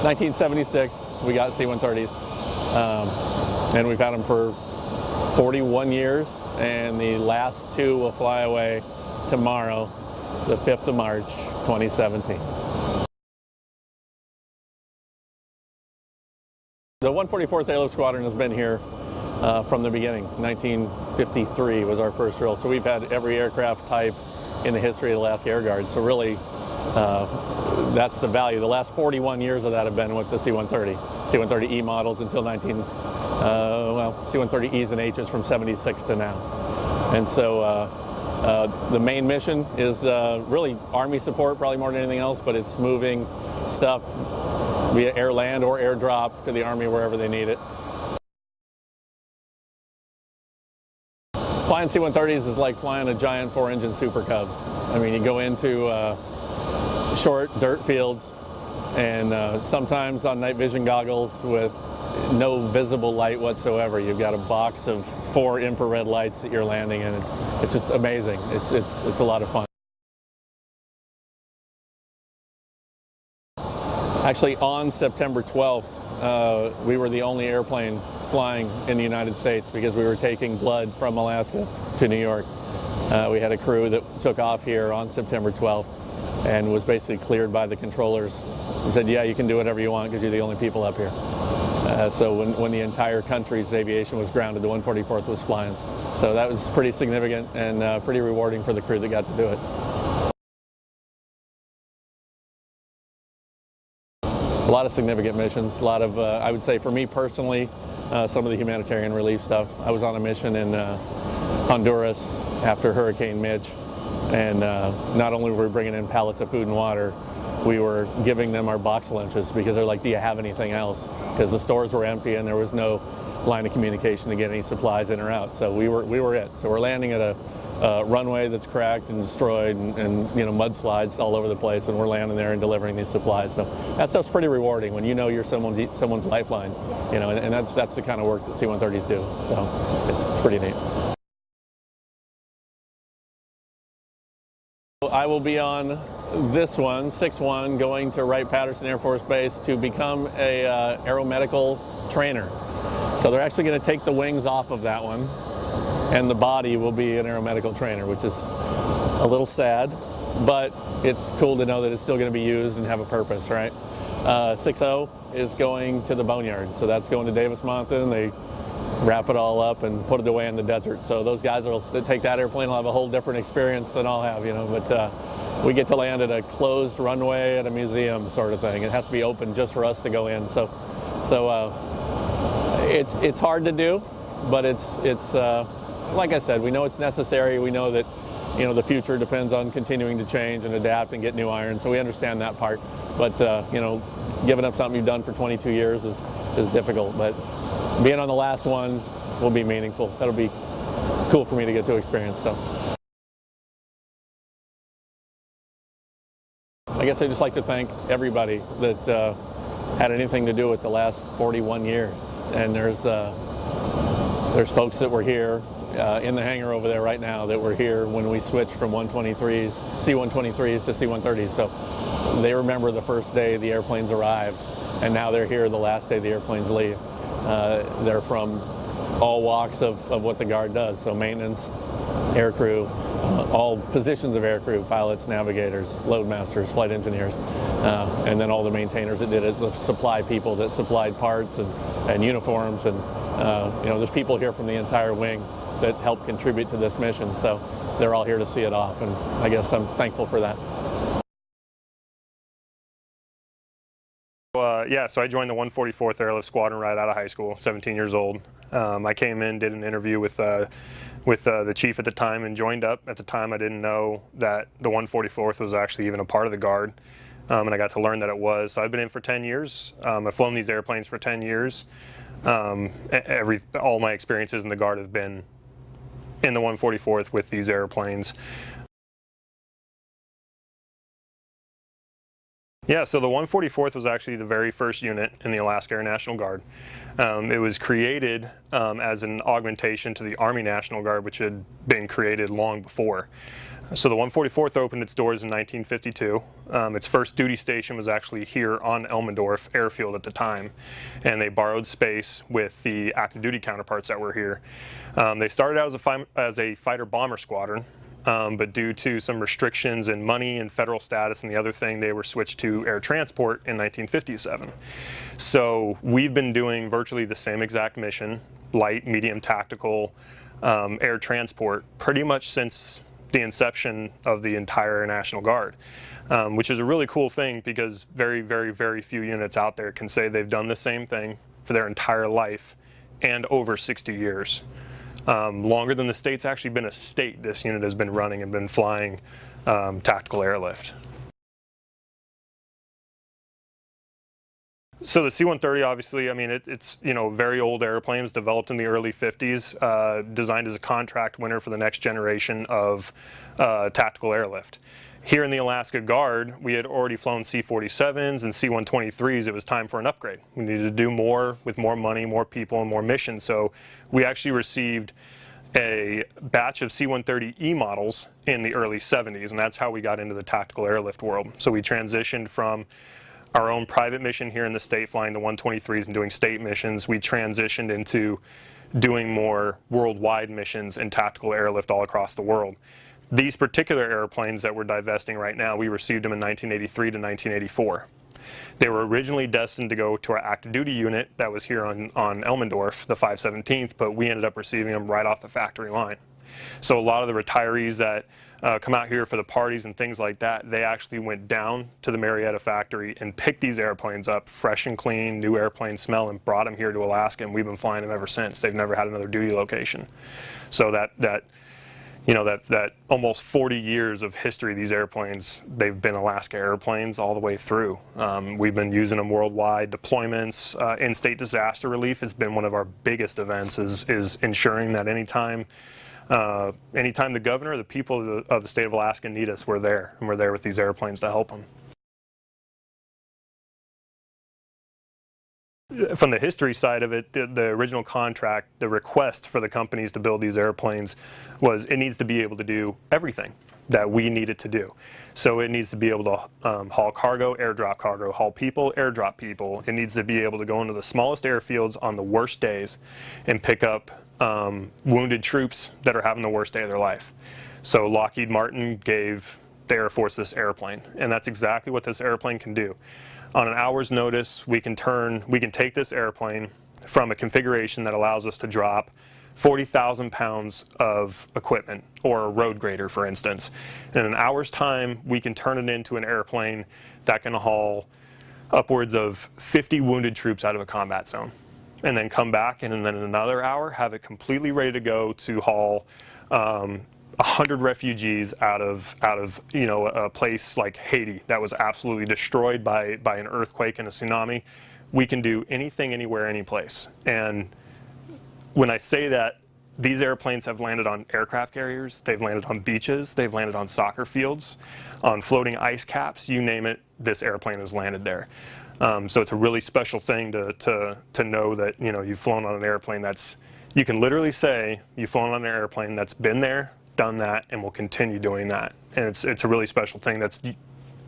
1976, we got C-130s, and we've had them for 41 years, and the last two will fly away tomorrow, the 5th of March, 2017. The 144th Airlift Squadron has been here from the beginning. 1953 was our first drill, so we've had every aircraft type in the history of the Alaska Air Guard. So really, that's the value. The last 41 years of that have been with the C-130, C-130E models until C-130Es and H's from 76 to now. And so the main mission is really Army support, probably more than anything else, but it's moving stuff via air, land, or airdrop to the Army wherever they need it. Flying C-130s is like flying a giant 4-engine Super Cub. I mean, you go into short dirt fields, and sometimes on night vision goggles with no visible light whatsoever. You've got a box of 4 infrared lights that you're landing in. It's just amazing. It's a lot of fun. Actually, on September 12th, we were the only airplane flying in the United States because we were taking blood from Alaska to New York. We had a crew that took off here on September 12th and was basically cleared by the controllers and said, yeah, you can do whatever you want because you're the only people up here. So when the entire country's aviation was grounded, the 144th was flying. So that was pretty significant and pretty rewarding for the crew that got to do it. A lot of significant missions, a lot of, I would say for me personally, some of the humanitarian relief stuff. I was on a mission in Honduras after Hurricane Mitch, and not only were we bringing in pallets of food and water, we were giving them our box lunches because they're like, do you have anything else? Because the stores were empty and there was no line of communication to get any supplies in or out. So we were it. So we're landing at a runway that's cracked and destroyed, and you know, mudslides all over the place, and we're landing there and delivering these supplies. So that stuff's pretty rewarding when you know you're someone's lifeline, you know, and that's the kind of work that C-130s do. So it's pretty neat. I will be on this one, 6-1, going to Wright-Patterson Air Force Base to become a aeromedical trainer. So they're actually going to take the wings off of that one, and the body will be an aeromedical trainer, which is a little sad, but it's cool to know that it's still going to be used and have a purpose, right? 6-0 is going to the boneyard, so that's going to Davis Monthan. They wrap it all up and put it away in the desert. So those guys that take that airplane will have a whole different experience than I'll have, you know, but we get to land at a closed runway at a museum sort of thing. It has to be open just for us to go in. So it's hard to do, but it's like I said, we know it's necessary. We know that, you know, the future depends on continuing to change and adapt and get new iron. So we understand that part. But you know, giving up something you've done for 22 years is difficult. But being on the last one will be meaningful. That'll be cool for me to get to experience. So I guess I'd just like to thank everybody that had anything to do with the last 41 years. And there's folks that were here in the hangar over there right now that were here when we switched from C-123s to C-130s. So they remember the first day the airplanes arrived, and now they're here the last day the airplanes leave. They're from all walks of what the Guard does, so maintenance, aircrew, all positions of aircrew, pilots, navigators, loadmasters, flight engineers, and then all the maintainers that did it, the supply people that supplied parts and uniforms, and you know, there's people here from the entire wing that help contribute to this mission, so they're all here to see it off, and I guess I'm thankful for that. Yeah, so I joined the 144th Airlift Squadron right out of high school, 17 years old. I came in, did an interview with the chief at the time, and joined up. At the time, I didn't know that the 144th was actually even a part of the Guard, and I got to learn that it was. So I've been in for 10 years. I've flown these airplanes for 10 years. All my experiences in the Guard have been in the 144th with these airplanes. Yeah, so the 144th was actually the very first unit in the Alaska National Guard. It was created as an augmentation to the Army National Guard, which had been created long before. So the 144th opened its doors in 1952. Its first duty station was actually here on Elmendorf Airfield at the time, and they borrowed space with the active duty counterparts that were here. They started out as a fighter bomber squadron, but due to some restrictions in money and federal status and the other thing, they were switched to air transport in 1957. So we've been doing virtually the same exact mission, light, medium, tactical air transport, pretty much since the inception of the entire Air National Guard, which is a really cool thing because very, very, very few units out there can say they've done the same thing for their entire life and over 60 years. Longer than the state's actually been a state, this unit has been running and been flying tactical airlift. So the C-130, obviously, I mean, it's very old airplanes developed in the early 50s, designed as a contract winner for the next generation of tactical airlift. Here in the Alaska Guard, we had already flown C-47s and C-123s. It was time for an upgrade. We needed to do more with more money, more people, and more missions. So we actually received a batch of C-130E models in the early 70s, and that's how we got into the tactical airlift world. So we transitioned from our own private mission here in the state, flying the 123s and doing state missions. We transitioned into doing more worldwide missions and tactical airlift all across the world. These particular airplanes that we're divesting right now, we received them in 1983 to 1984. They were originally destined to go to our active duty unit that was here on Elmendorf, the 517th, but we ended up receiving them right off the factory line. So a lot of the retirees that come out here for the parties and things like that, they actually went down to the Marietta factory and picked these airplanes up, fresh and clean, new airplane smell, and brought them here to Alaska, and we've been flying them ever since. They've never had another duty location. So that almost 40 years of history, these airplanes, they've been Alaska airplanes all the way through. We've been using them worldwide, deployments, in-state disaster relief has been one of our biggest events, is ensuring that anytime the governor, the people of the state of Alaska need us, we're there, and we're there with these airplanes to help them. From the history side of it, the original contract, the request for the companies to build these airplanes was it needs to be able to do everything that we need it to do. So it needs to be able to haul cargo, airdrop cargo, haul people, airdrop people. It needs to be able to go into the smallest airfields on the worst days and pick up wounded troops that are having the worst day of their life. So Lockheed Martin gave the Air Force this airplane, and that's exactly what this airplane can do. On an hour's notice, we can take this airplane from a configuration that allows us to drop 40,000 pounds of equipment, or a road grader, for instance. In an hour's time, we can turn it into an airplane that can haul upwards of 50 wounded troops out of a combat zone, and then come back and then in another hour have it completely ready to go to haul 100 refugees out of a place like Haiti that was absolutely destroyed by an earthquake and a tsunami. We can do anything, anywhere, any place. And when I say that, these airplanes have landed on aircraft carriers, they've landed on beaches, they've landed on soccer fields, on floating ice caps, you name it, this airplane has landed there. So it's a really special thing to know that you've flown on an airplane that's, you can literally say you've flown on an airplane that's been there, done that, and will continue doing that. And it's a really special thing that's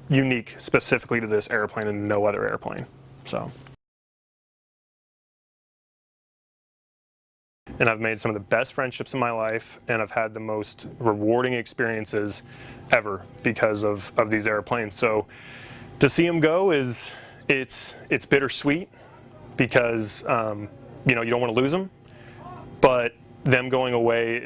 unique specifically to this airplane and no other airplane. So. And I've made some of the best friendships in my life, and I've had the most rewarding experiences ever because of these airplanes. So to see them go it's bittersweet because you don't want to lose them, but them going away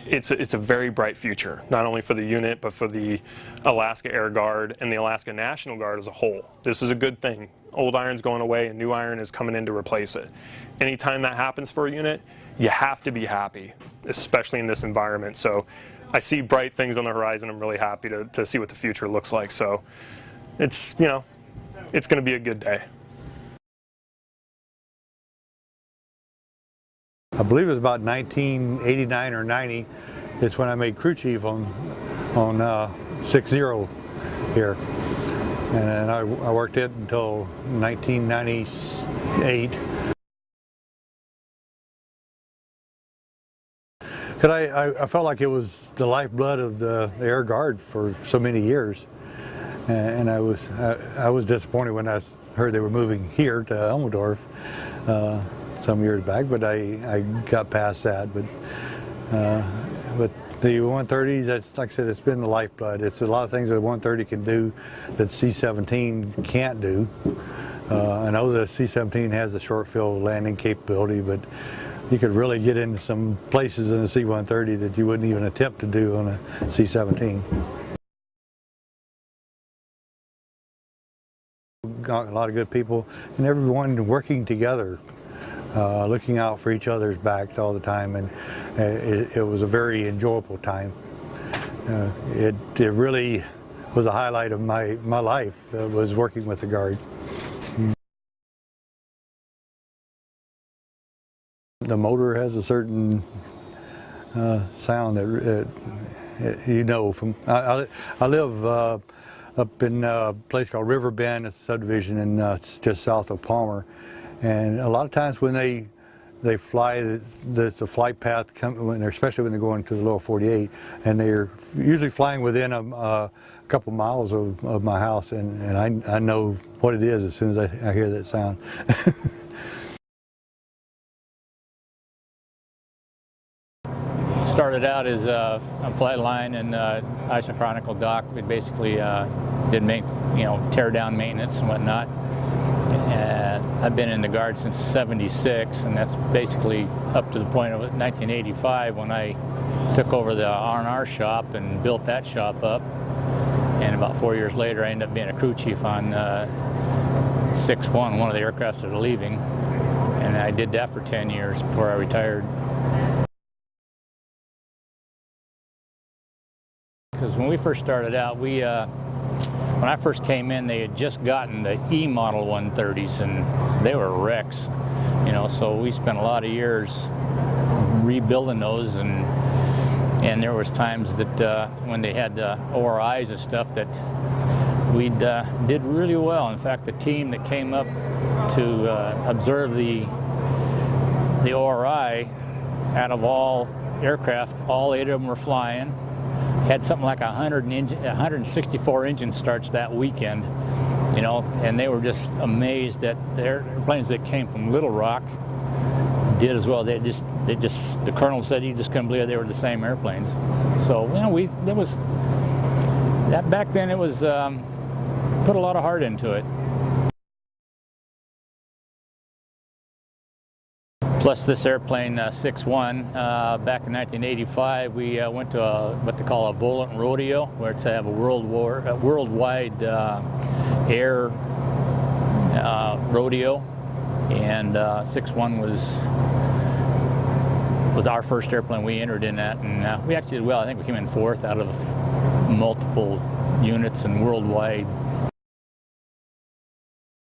it's a very bright future, not only for the unit, but for the Alaska Air Guard and the Alaska National Guard as a whole. This is a good thing. Old iron's going away and new iron is coming in to replace it. Anytime that happens for a unit, you have to be happy, especially in this environment. So I see bright things on the horizon. I'm really happy to see what the future looks like. So it's going to be a good day. I believe it was about 1989 or 90. It's when I made crew chief on 6-0 here, and I worked it until 1998. Because But I felt like it was the lifeblood of the Air Guard for so many years, and I was disappointed when I heard they were moving here to Elmendorf some years back. But I got past that. But the 130, that's, like I said, it's been the lifeblood. It's a lot of things that 130 can do that C-17 can't do. I know the C-17 has the short field landing capability, but you could really get into some places in the C-130 that you wouldn't even attempt to do on a C-17. Got a lot of good people, and everyone working together, looking out for each other's backs all the time, and it was a very enjoyable time. It really was a highlight of my life, was working with the Guard. The motor has a certain sound that you know from. I live up in a place called River Bend, it's a subdivision in just south of Palmer, and a lot of times when they fly, the flight path especially when they're going to the lower 48, and they're usually flying within a couple miles of my house, and I know what it is as soon as I hear that sound. Started out as a flight line and isochronical dock. We basically did tear down maintenance and whatnot. And I've been in the Guard since '76, and that's basically up to the point of 1985 when I took over the R&R shop and built that shop up. And about 4 years later, I ended up being a crew chief on 6-1, one of the aircraft that are leaving. And I did that for 10 years before I retired. Because when we first started out, when I first came in, they had just gotten the E model 130s, and they were wrecks, so we spent a lot of years rebuilding those, and there was times that when they had ORIs and stuff that we did really well. In fact, the team that came up to observe the ORI, out of all aircraft, all 8 of them were flying. Had something like 164 engine starts that weekend, and they were just amazed that the airplanes that came from Little Rock did as well. The colonel said he just couldn't believe they were the same airplanes. So back then it was put a lot of heart into it. Plus this airplane, 6-1, back in 1985, we went to what they call a Volant Rodeo, where it's have a worldwide air rodeo, and 6-1 was our first airplane we entered in that, and we actually did well. I think we came in 4th out of multiple units and worldwide